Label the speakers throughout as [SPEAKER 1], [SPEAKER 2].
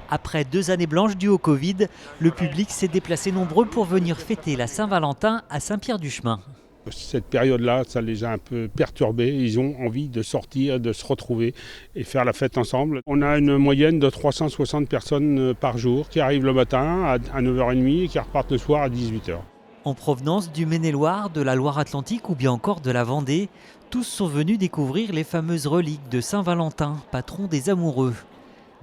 [SPEAKER 1] Après 2 années blanches dues au Covid, le public s'est déplacé nombreux pour venir fêter la Saint-Valentin à Saint-Pierre-du-Chemin.
[SPEAKER 2] Cette période-là, ça les a un peu perturbés. Ils ont envie de sortir, de se retrouver et faire la fête ensemble. On a une moyenne de 360 personnes par jour qui arrivent le matin à 9h30 et qui repartent le soir à 18h.
[SPEAKER 1] En provenance du Maine-et-Loire, de la Loire-Atlantique ou bien encore de la Vendée, tous sont venus découvrir les fameuses reliques de Saint-Valentin, patron des amoureux.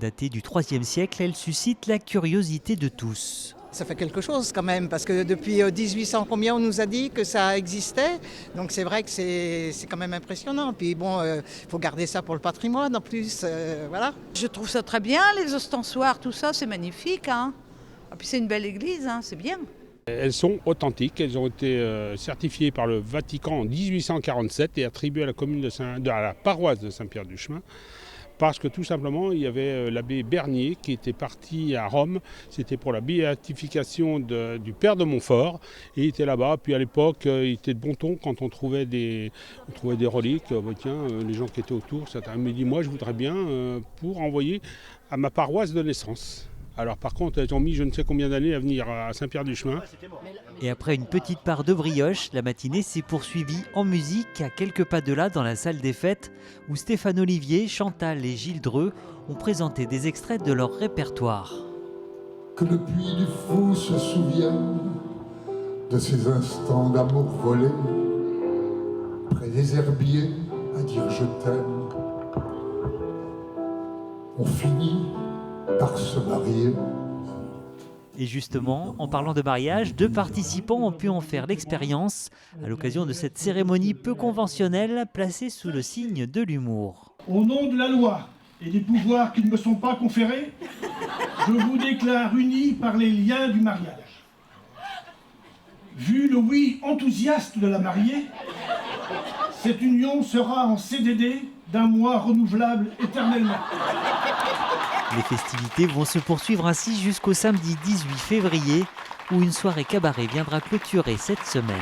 [SPEAKER 1] Datée du IIIe siècle, elle suscite la curiosité de tous.
[SPEAKER 3] Ça fait quelque chose quand même, parce que depuis 1800 combien on nous a dit que ça existait. Donc c'est vrai que c'est quand même impressionnant. Puis bon, faut garder ça pour le patrimoine en plus, voilà.
[SPEAKER 4] Je trouve ça très bien, les ostensoirs, tout ça, c'est magnifique. Hein. Et puis c'est une belle église, hein, c'est bien.
[SPEAKER 2] Elles sont authentiques, elles ont été certifiées par le Vatican en 1847 et attribuées à la commune à la paroisse de Saint-Pierre-du-Chemin. Parce que tout simplement, il y avait l'abbé Bernier qui était parti à Rome. C'était pour la béatification du père de Montfort. Et il était là-bas. Puis à l'époque, il était de bon ton quand on trouvait des reliques. Les gens qui étaient autour, certains me disent, moi je voudrais bien pour envoyer à ma paroisse de naissance. Alors par contre, elles ont mis je ne sais combien d'années à venir à Saint-Pierre-du-Chemin.
[SPEAKER 1] Et après une petite part de brioche, la matinée s'est poursuivie en musique à quelques pas de là dans la salle des fêtes où Stéphane Olivier, Chantal et Gilles Dreux ont présenté des extraits de leur répertoire.
[SPEAKER 5] Que le puits du fou se souvienne de ces instants d'amour volés près des herbiers à dire je t'aime. On finit par se marier.
[SPEAKER 1] Et justement, en parlant de mariage, 2 participants ont pu en faire l'expérience à l'occasion de cette cérémonie peu conventionnelle placée sous le signe de l'humour.
[SPEAKER 6] Au nom de la loi et des pouvoirs qui ne me sont pas conférés, je vous déclare unis par les liens du mariage. Vu le oui enthousiaste de la mariée, cette union sera en CDD d'1 mois renouvelable éternellement.
[SPEAKER 1] Les festivités vont se poursuivre ainsi jusqu'au samedi 18 février où une soirée cabaret viendra clôturer cette semaine.